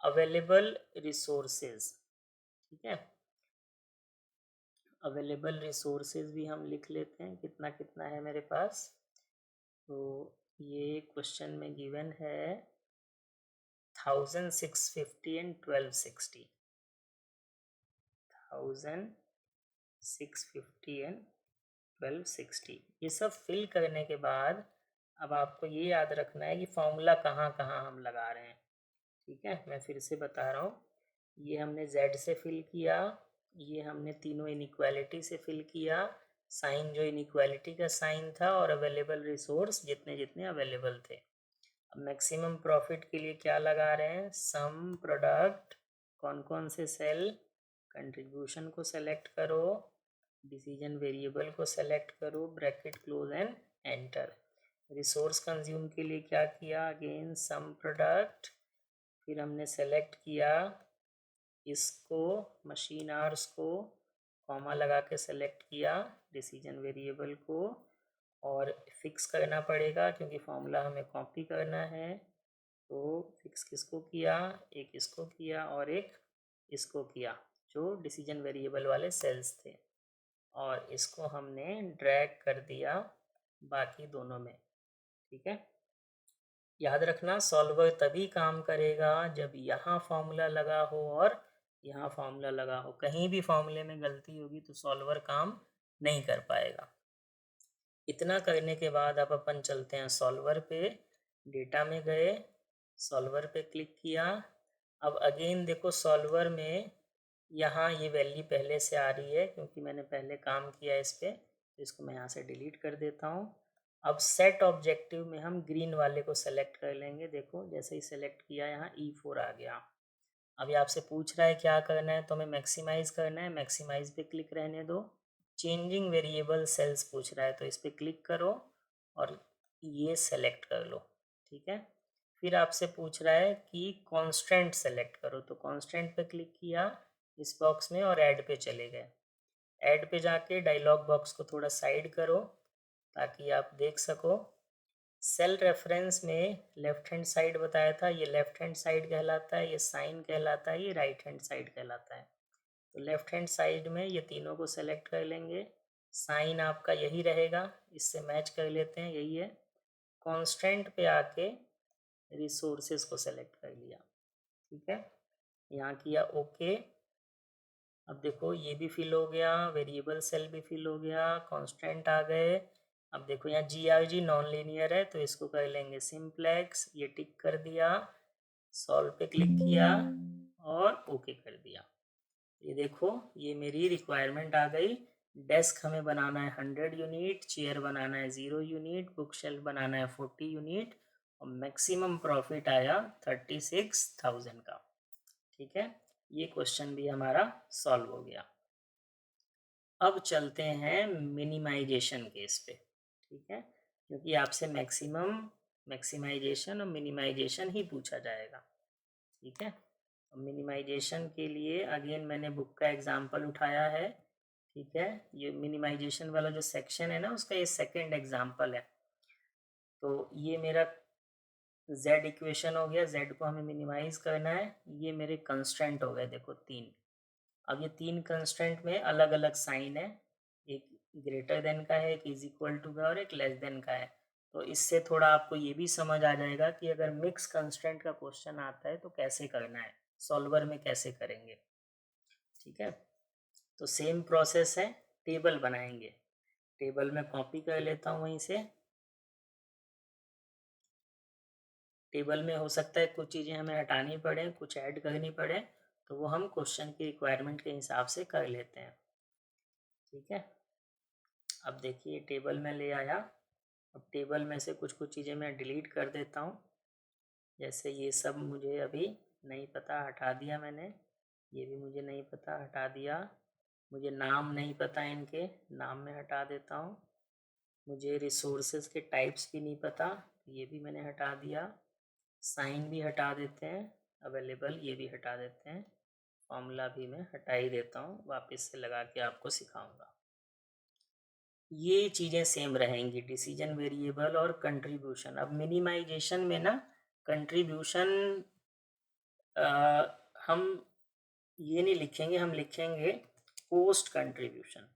अवेलेबल रिसोर्सेज, ठीक है। अवेलेबल रिसोर्सेज भी हम लिख लेते हैं, कितना कितना है मेरे पास। तो ये क्वेश्चन में गिवन है 1650 एंड 1260, 1650 एंड 1260। ये सब फिल करने के बाद अब आपको ये याद रखना है कि फॉर्मूला कहाँ कहाँ हम लगा रहे हैं, ठीक है। मैं फिर से बता रहा हूँ, ये हमने Z से फिल किया, ये हमने तीनों इनइक्वालिटी से फिल किया, साइन जो इनइक्वालिटी का साइन था, और अवेलेबल रिसोर्स जितने जितने अवेलेबल थे। अब मैक्सिमम प्रॉफिट के लिए क्या लगा रहे हैं, सम प्रोडक्ट, कौन कौन से सेल, कंट्रीब्यूशन को सेलेक्ट करो, डिसीजन वेरिएबल को सेलेक्ट करो, bracket close and enter. Resource consume के लिए क्या किया, अगेन सम प्रोडक्ट, फिर हमने सेलेक्ट किया इसको, मशीन आवर्स को कॉमा लगा के सेलेक्ट किया, डिसीजन वेरिएबल को, और फिक्स करना पड़ेगा क्योंकि फॉर्मूला हमें कॉपी करना है। तो फिक्स किसको किया, एक इसको किया और एक इसको किया, जो डिसीजन वेरिएबल वाले सेल्स थे, और इसको हमने ड्रैग कर दिया बाकी दोनों में। ठीक है, याद रखना सॉल्वर तभी काम करेगा जब यहाँ फॉर्मूला लगा हो और यहाँ फॉर्मूला लगा हो। कहीं भी फॉर्मूले में गलती होगी तो सॉल्वर काम नहीं कर पाएगा। इतना करने के बाद अब अपन चलते हैं सॉल्वर पे। डेटा में गए, सॉल्वर पे क्लिक किया। अब अगेन देखो सॉल्वर में यहाँ ये वैल्यू पहले से आ रही है क्योंकि मैंने पहले काम किया इस पर, तो इसको मैं यहाँ से डिलीट कर देता हूँ। अब सेट ऑब्जेक्टिव में हम ग्रीन वाले को सेलेक्ट कर लेंगे। देखो जैसे ही सेलेक्ट किया यहाँ E4 आ गया। अभी आपसे पूछ रहा है क्या करना है, तो हमें मैक्सिमाइज़ करना है। मैक्सिमाइज़ पे क्लिक रहने दो। चेंजिंग वेरिएबल सेल्स पूछ रहा है तो इस पर क्लिक करो और ये सेलेक्ट कर लो। ठीक है, फिर आपसे पूछ रहा है कि कांस्टेंट सेलेक्ट करो, तो कांस्टेंट पे क्लिक किया इस बॉक्स में और ऐड पे चले गए। ऐड पे जाके डायलॉग बॉक्स को थोड़ा साइड करो ताकि आप देख सको। सेल रेफरेंस में लेफ्ट हैंड साइड बताया था, ये लेफ्ट हैंड साइड कहलाता है, ये साइन कहलाता है, ये राइट हैंड साइड कहलाता है। तो लेफ्ट हैंड साइड में ये तीनों को सेलेक्ट कर लेंगे। साइन आपका यही रहेगा, इससे मैच कर लेते हैं, यही है। कांस्टेंट पे आके रिसोर्सेज को सेलेक्ट कर लिया। ठीक है, यहाँ किया ओके। अब देखो ये भी फिल हो गया, वेरिएबल सेल भी फिल हो गया, कांस्टेंट आ गए। अब देखो यहाँ GRG नॉन लीनियर है तो इसको कर लेंगे सिंप्लेक्स, ये टिक कर दिया, सॉल्व पे क्लिक किया और ओके कर दिया। ये देखो ये मेरी रिक्वायरमेंट आ गई। डेस्क हमें बनाना है 100 यूनिट, चेयर बनाना है 0 यूनिट, बुक शेल्फ बनाना है 40 यूनिट, और मैक्सिमम प्रॉफिट आया 36,000 का। ठीक है, ये क्वेश्चन भी हमारा सॉल्व हो गया। अब चलते हैं मिनिमाइजेशन केस पे। ठीक है, क्योंकि आपसे मैक्सिमम, मैक्सिमाइजेशन और मिनिमाइजेशन ही पूछा जाएगा। ठीक है, मिनिमाइजेशन के लिए अगेन मैंने बुक का एग्जांपल उठाया है। ठीक है, ये मिनिमाइजेशन वाला जो सेक्शन है ना उसका ये सेकंड एग्जांपल है। तो ये मेरा z इक्वेशन हो गया, z को हमें मिनिमाइज करना है। ये मेरे कंस्ट्रेंट हो गए, देखो 3। अब ये 3 कंस्ट्रेंट में अलग अलग साइन है, एक ग्रेटर देन का है, एक इज इक्वल टू का, और एक लेस देन का है। तो इससे थोड़ा आपको ये भी समझ आ जाएगा कि अगर मिक्स कंस्ट्रेंट का क्वेश्चन आता है तो कैसे करना है, सॉल्वर में कैसे करेंगे। ठीक है, तो सेम प्रोसेस है, टेबल बनाएंगे। टेबल में कॉपी कर लेता हूँ वहीं से। टेबल में हो सकता है कुछ चीज़ें हमें हटानी पड़े, कुछ ऐड करनी पड़े, तो वो हम क्वेश्चन की रिक्वायरमेंट के हिसाब से कर लेते हैं। ठीक है, अब देखिए टेबल में ले आया। अब टेबल में से कुछ कुछ चीज़ें मैं डिलीट कर देता हूँ, जैसे ये सब मुझे अभी नहीं पता, हटा दिया मैंने। ये भी मुझे नहीं पता, हटा दिया। मुझे नाम नहीं पता इनके, नाम में हटा देता हूँ। मुझे रिसोर्सेज के टाइप्स भी नहीं पता, ये भी मैंने हटा दिया। साइन भी हटा देते हैं, अवेलेबल ये भी हटा देते हैं, फॉर्मूला भी मैं हटा ही देता हूँ, वापस से लगा के आपको सिखाऊंगा। ये चीज़ें सेम रहेंगी, डिसीजन वेरिएबल और कंट्रीब्यूशन। अब मिनिमाइजेशन में ना कंट्रीब्यूशन हम ये नहीं लिखेंगे, हम लिखेंगे पोस्ट कंट्रीब्यूशन,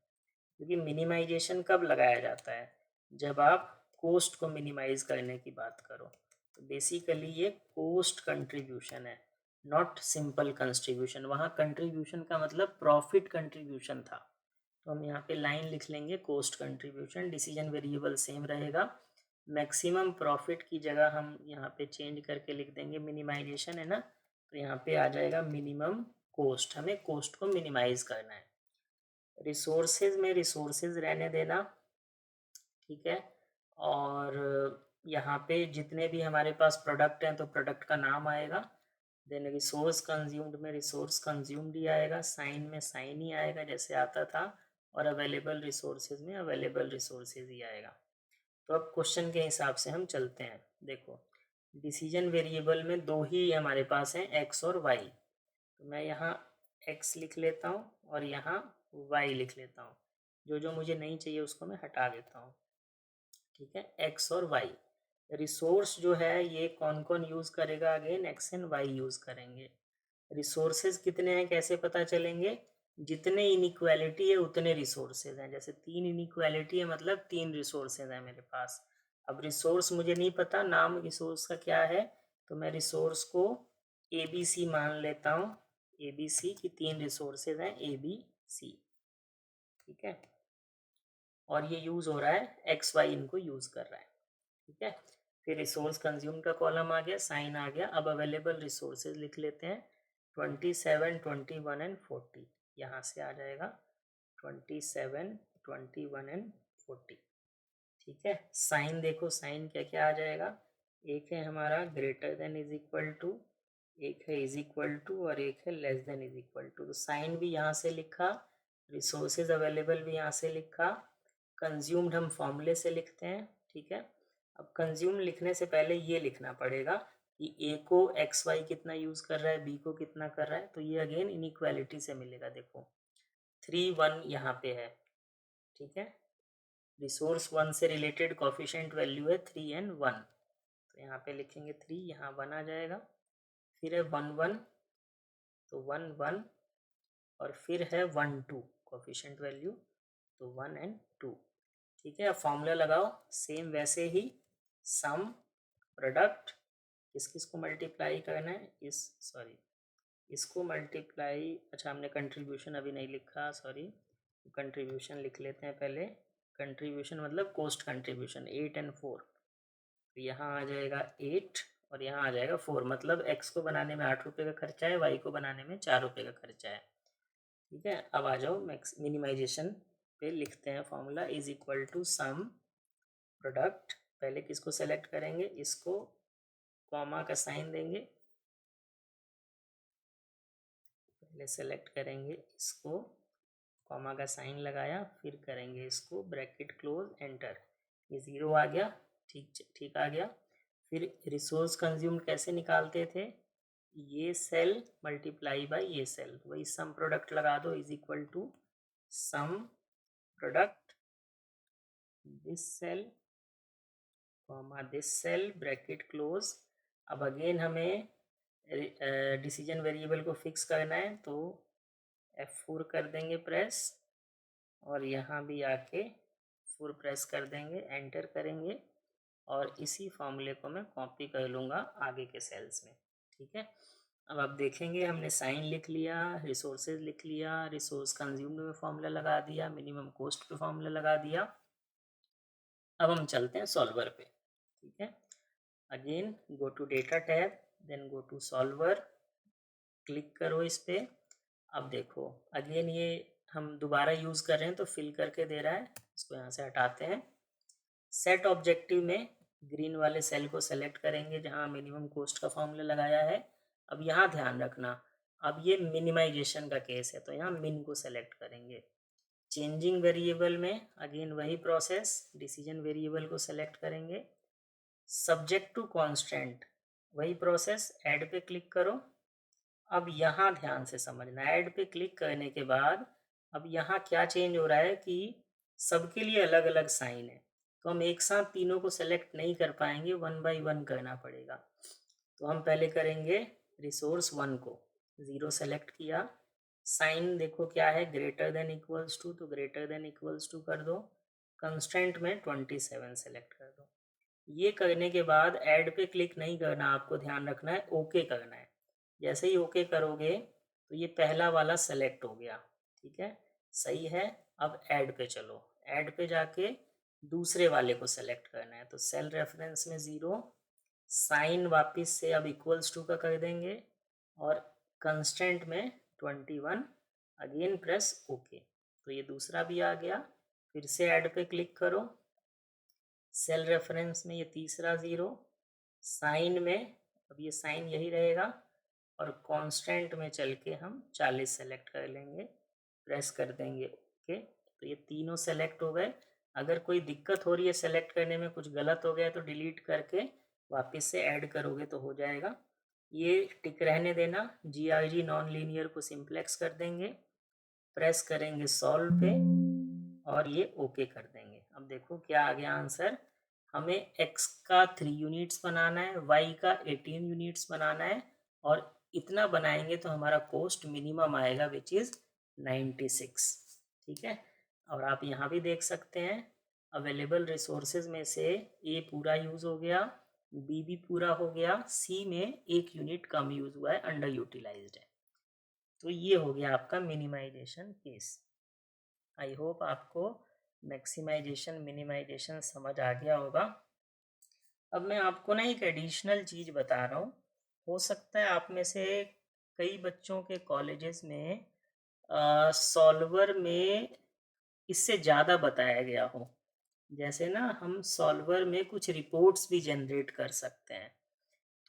क्योंकि मिनिमाइजेशन कब लगाया जाता है, जब आप कोस्ट को मिनिमाइज करने की बात करो। तो बेसिकली ये कोस्ट कंट्रीब्यूशन है, नॉट सिंपल कंट्रीब्यूशन। वहाँ कंट्रीब्यूशन का मतलब प्रॉफिट कंट्रीब्यूशन था, तो हम यहाँ पे लाइन लिख लेंगे cost contribution. Decision variable same रहेगा, मैक्सिमम प्रॉफिट की जगह हम यहाँ पे चेंज करके लिख देंगे मिनिमाइजेशन है ना, तो यहाँ पे आ जाएगा मिनिमम कोस्ट। हमें कोस्ट को मिनिमाइज करना है। रिसोर्सेज में रिसोर्सेज रहने देना। ठीक है, और यहाँ पे जितने भी हमारे पास प्रोडक्ट हैं तो प्रोडक्ट का नाम आएगा। देन रिसोर्स कंज्यूम्ड में रिसोर्स कंज्यूम्ड ही आएगा, साइन में साइन ही आएगा जैसे आता था, और अवेलेबल रिसोर्सेज में अवेलेबल रिसोर्सेज ही आएगा। तो अब क्वेश्चन के हिसाब से हम चलते हैं। देखो, डिसीजन वेरिएबल में दो ही हमारे पास हैं, एक्स और वाई। तो मैं यहाँ एक्स लिख लेता हूँ और यहाँ वाई लिख लेता हूँ। जो जो मुझे नहीं चाहिए उसको मैं हटा देता हूँ। ठीक है, एक्स और वाई। रिसोर्स जो है ये कौन कौन यूज़ करेगा, again X and Y use करेंगे। रिसोर्सेज कितने हैं कैसे पता चलेंगे, जितने इनइक्वालिटी है उतने रिसोर्सेज हैं। जैसे 3 इनइक्वालिटी है मतलब 3 रिसोर्सेज हैं मेरे पास। अब रिसोर्स मुझे नहीं पता नाम रिसोर्स का क्या है, तो मैं रिसोर्स को ए बी सी मान लेता हूँ। ए बी सी की 3 रिसोर्सेज हैं, ए बी सी। ठीक है, और ये यूज़ हो रहा है, एक्स वाई इनको यूज़ कर रहा है। ठीक है, फिर रिसोर्स कंज्यूम का कॉलम आ गया, साइन आ गया। अब अवेलेबल रिसोर्सेज लिख लेते हैं, 27, 21 एंड 40। यहाँ से आ जाएगा 27, 21 एंड 40। ठीक है, साइन देखो, साइन क्या क्या आ जाएगा। एक है हमारा greater than is equal to, एक है इज इक्वल टू और एक है less than is equal to. तो साइन भी यहाँ से लिखा, रिसोर्सेज अवेलेबल भी यहाँ से लिखा, कंज्यूम्ड हम फॉर्मूले से लिखते हैं। ठीक है, अब कंज्यूम लिखने से पहले ये लिखना पड़ेगा कि ए को एक्स वाई कितना यूज़ कर रहा है, बी को कितना कर रहा है। तो ये अगेन इनइक्वालिटी से मिलेगा। देखो 3, 1 यहाँ पे है। ठीक है, रिसोर्स 1 से रिलेटेड कोफिशिएंट वैल्यू है 3 एंड 1। तो यहाँ पे लिखेंगे 3, यहाँ 1 आ जाएगा। फिर है 1, 1, तो 1, 1 और फिर है 1, 2 कोफिशिएंट वैल्यू, तो 1 एंड 2। ठीक है, अब फॉर्मूला लगाओ सेम वैसे ही, सम प्रोडक्ट किस किस को मल्टीप्लाई करना है, इसको मल्टीप्लाई, अच्छा हमने कंट्रीब्यूशन अभी नहीं लिखा, सॉरी। कंट्रीब्यूशन लिख लेते हैं पहले। कंट्रीब्यूशन मतलब कोस्ट कंट्रीब्यूशन 8 एंड 4। तो यहाँ आ जाएगा 8 और यहाँ आ जाएगा 4, मतलब एक्स को बनाने में 8 रुपये का खर्चा है, वाई को बनाने में 4 रुपये का खर्चा है। ठीक है, अब आ जाओ मैक्स मिनिमाइजेशन पे, लिखते हैं formula is equal to sum product. पहले किसको सेलेक्ट करेंगे, इसको, कॉमा का साइन देंगे, पहले सेलेक्ट करेंगे इसको, कॉमा का साइन लगाया, फिर करेंगे इसको ब्रैकेट क्लोज, एंटर। ये 0 आ गया। ठीक ठीक आ गया। फिर रिसोर्स कंज्यूम कैसे निकालते थे, ये सेल मल्टीप्लाई बाय ये सेल, वही सम प्रोडक्ट लगा दो, is equal to sum product this cell comma this cell bracket close. अब अगेन हमें डिसीजन वेरिएबल को फिक्स करना है, तो F4 कर देंगे प्रेस, और यहाँ भी आके 4 प्रेस कर देंगे, एंटर करेंगे, और इसी फॉर्मूले को मैं कॉपी कर लूँगा आगे के सेल्स में। ठीक है, अब आप देखेंगे हमने साइन लिख लिया, रिसोर्सेज लिख लिया, रिसोर्स कंज्यूम्ड में फॉर्मूला लगा दिया, मिनिमम कॉस्ट पे फॉर्मूला लगा दिया। अब हम चलते हैं सॉल्वर पे। ठीक है, again go to data tab, then go to solver, click करो इस पे। अब देखो अगेन ये हम दोबारा यूज़ कर रहे हैं तो फिल करके दे रहा है, इसको यहाँ से हटाते हैं। सेट ऑब्जेक्टिव में ग्रीन वाले सेल को सेलेक्ट करेंगे जहाँ मिनिमम कॉस्ट का फॉर्मूला लगाया है। अब यहाँ ध्यान रखना, अब ये मिनिमाइजेशन का केस है, तो यहाँ मिन को सेलेक्ट करेंगे। चेंजिंग वेरिएबल में अगेन वही प्रोसेस, डिसीजन वेरिएबल को सेलेक्ट करेंगे। सब्जेक्ट टू कांस्टेंट वही प्रोसेस, ऐड पे क्लिक करो। अब यहाँ ध्यान से समझना, ऐड पे क्लिक करने के बाद अब यहाँ क्या चेंज हो रहा है कि सबके लिए अलग अलग साइन है, तो हम एक साथ तीनों को सेलेक्ट नहीं कर पाएंगे, 1 बाई 1 करना पड़ेगा। तो हम पहले करेंगे रिसोर्स 1 को, 0 सेलेक्ट किया, साइन देखो क्या है, ग्रेटर देन इक्वल्स टू, तो ग्रेटर देन इक्वल्स टू कर दो, कंस्टेंट में 27 सेलेक्ट कर दो। ये करने के बाद ऐड पे क्लिक नहीं करना, आपको ध्यान रखना है, ओके करना है। जैसे ही ओके करोगे तो ये पहला वाला सेलेक्ट हो गया। ठीक है, सही है। अब ऐड पे चलो, ऐड पे जाके दूसरे वाले को सेलेक्ट करना है, तो सेल रेफरेंस में 0, साइन वापस से अब इक्वल्स टू का कर देंगे, और कंस्टेंट में 21, अगेन प्रेस ओके। तो ये दूसरा भी आ गया। फिर से ऐड पे क्लिक करो, सेल रेफरेंस में ये तीसरा 0, साइन में अब ये साइन यही रहेगा, और कांस्टेंट में चल के हम 40 सेलेक्ट कर लेंगे, प्रेस कर देंगे ओके। तो ये तीनों सेलेक्ट हो गए। अगर कोई दिक्कत हो रही है सेलेक्ट करने में, कुछ गलत हो गया तो डिलीट करके वापस से ऐड करोगे तो हो जाएगा। ये टिक रहने देना। GRG नॉन लीनियर को सिंप्लेक्स कर देंगे, प्रेस करेंगे सॉल्व पे और ये ओके कर देंगे। अब देखो क्या आ गया आंसर। हमें x का 3 यूनिट्स बनाना है, y का 18 यूनिट्स बनाना है और इतना बनाएंगे तो हमारा कॉस्ट मिनिमम आएगा विच इज़ 96। ठीक है। और आप यहाँ भी देख सकते हैं अवेलेबल रिसोर्सेज में से ए पूरा यूज़ हो गया, बी भी पूरा हो गया, सी में 1 यूनिट कम यूज़ हुआ है, अंडर यूटिलाइज्ड है। तो ये हो गया आपका मिनिमाइजेशन केस। आई होप आपको मैक्सिमाइजेशन मिनिमाइजेशन समझ आ गया होगा। अब मैं आपको ना एक एडिशनल चीज़ बता रहा हूँ। हो सकता है आप में से कई बच्चों के कॉलेजेस में सॉल्वर में इससे ज़्यादा बताया गया हो। जैसे ना हम सॉल्वर में कुछ रिपोर्ट्स भी जनरेट कर सकते हैं।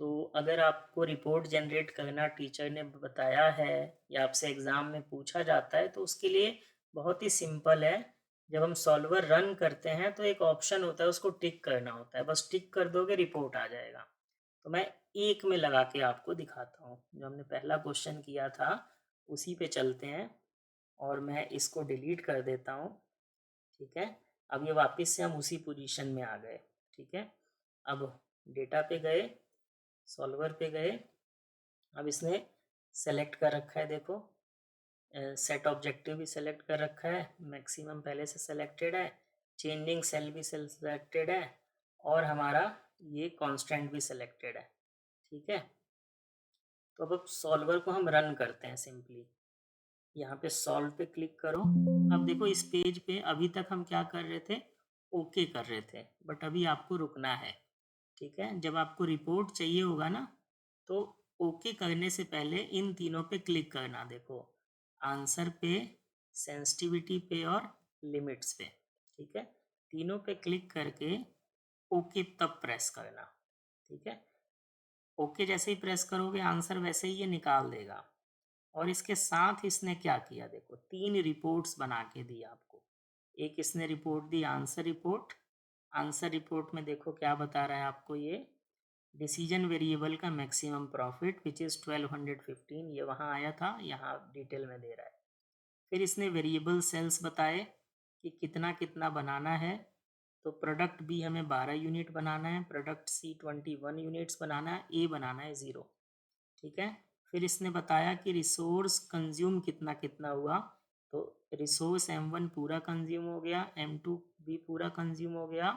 तो अगर आपको रिपोर्ट जनरेट करना टीचर ने बताया है या आपसे एग्ज़ाम में पूछा जाता है तो उसके लिए बहुत ही सिंपल है। जब हम सॉल्वर रन करते हैं तो एक ऑप्शन होता है, उसको टिक करना होता है, बस टिक कर दोगे रिपोर्ट आ जाएगा। तो मैं एक में लगा के आपको दिखाता हूँ। जो हमने पहला क्वेश्चन किया था उसी पे चलते हैं और मैं इसको डिलीट कर देता हूँ। ठीक है। अब ये वापस से हम उसी पोजीशन में आ गए। ठीक है। अब डेटा पे गए, सॉल्वर पे गए। अब इसने सेलेक्ट कर रखा है, देखो सेट ऑब्जेक्टिव भी सेलेक्ट कर रखा है, मैक्सिमम पहले से सेलेक्टेड है, चेंजिंग सेल भी सेलेक्टेड है और हमारा ये कांस्टेंट भी सेलेक्टेड है। ठीक है। तो अब सॉल्वर को हम रन करते हैं सिंपली। यहाँ पे सॉल्व पे क्लिक करो। अब देखो इस पेज पे अभी तक हम क्या कर रहे थे, ओके कर रहे थे, बट अभी आपको रुकना है। ठीक है। जब आपको रिपोर्ट चाहिए होगा ना तो ओके करने से पहले इन तीनों पे क्लिक करना। देखो आंसर पे, सेंसिटिविटी पे और लिमिट्स पे। ठीक है। तीनों पे क्लिक करके ओके तब प्रेस करना। ठीक है। ओके जैसे ही प्रेस करोगे आंसर वैसे ही ये निकाल देगा। और इसके साथ इसने क्या किया, देखो 3 रिपोर्ट्स बना के दी आपको। एक इसने report the answer report. Answer report में देखो क्या बता रहा है आपको, ये डिसीजन वेरिएबल का मैक्सिमम प्रॉफिट विच इज़ 1215, ये वहाँ आया था, यहाँ डिटेल में दे रहा है। फिर इसने वेरिएबल सेल्स बताए कि कितना कितना बनाना है। तो प्रोडक्ट बी हमें 12 यूनिट बनाना है, प्रोडक्ट सी 21 यूनिट्स बनाना है, ए बनाना है 0। ठीक है। फिर इसने बताया कि रिसोर्स कंज्यूम कितना कितना हुआ। तो रिसोर्स M1 पूरा कंज्यूम हो गया, M2 भी पूरा कंज्यूम हो गया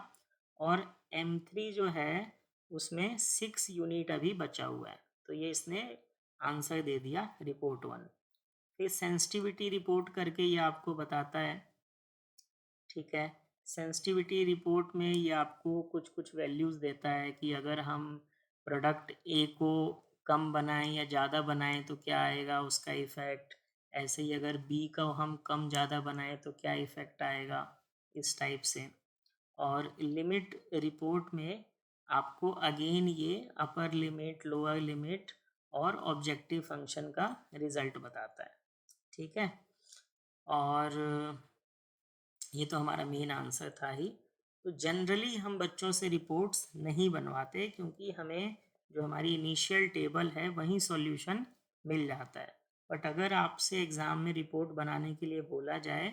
और M3 जो है उसमें 6 यूनिट अभी बचा हुआ है। तो ये इसने आंसर दे दिया रिपोर्ट 1। फिर सेंसिटिविटी रिपोर्ट करके ये आपको बताता है। ठीक है। सेंसिटिविटी रिपोर्ट में ये आपको कुछ कुछ वैल्यूज़ देता है कि अगर हम प्रोडक्ट ए को कम बनाएं या ज़्यादा बनाएं तो क्या आएगा उसका इफ़ेक्ट। ऐसे ही अगर बी का हम कम ज़्यादा बनाएं तो क्या इफ़ेक्ट आएगा, इस टाइप से। और लिमिट रिपोर्ट में आपको अगेन ये अपर लिमिट, लोअर लिमिट और ऑब्जेक्टिव फंक्शन का रिज़ल्ट बताता है। ठीक है। और ये तो हमारा मेन आंसर था ही। तो जनरली हम बच्चों से रिपोर्ट्स नहीं बनवाते क्योंकि हमें जो हमारी इनिशियल टेबल है वहीं सॉल्यूशन मिल जाता है। बट अगर आपसे एग्ज़ाम में रिपोर्ट बनाने के लिए बोला जाए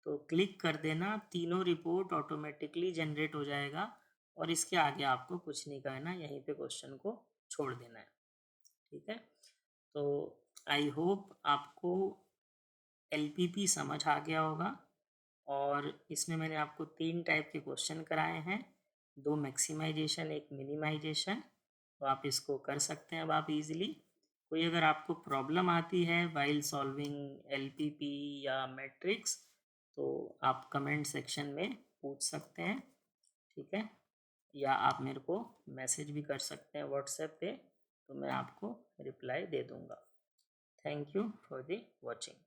तो क्लिक कर देना, तीनों रिपोर्ट ऑटोमेटिकली जनरेट हो जाएगा और इसके आगे आपको कुछ नहीं करना, यहीं पे क्वेश्चन को छोड़ देना है। ठीक है। तो आई होप आपको LPP समझ आ गया होगा। और इसमें मैंने आपको 3 टाइप के क्वेश्चन कराए हैं, 2 मैक्सिमाइजेशन, 1 मिनिमाइजेशन। तो आप इसको कर सकते हैं अब आप इजीली। कोई अगर आपको प्रॉब्लम आती है वाइल सॉल्विंग LPP या मैट्रिक्स तो आप कमेंट सेक्शन में पूछ सकते हैं। ठीक है। या आप मेरे को मैसेज भी कर सकते हैं व्हाट्सएप पे, तो मैं आपको रिप्लाई दे दूँगा। Thank you for the watching.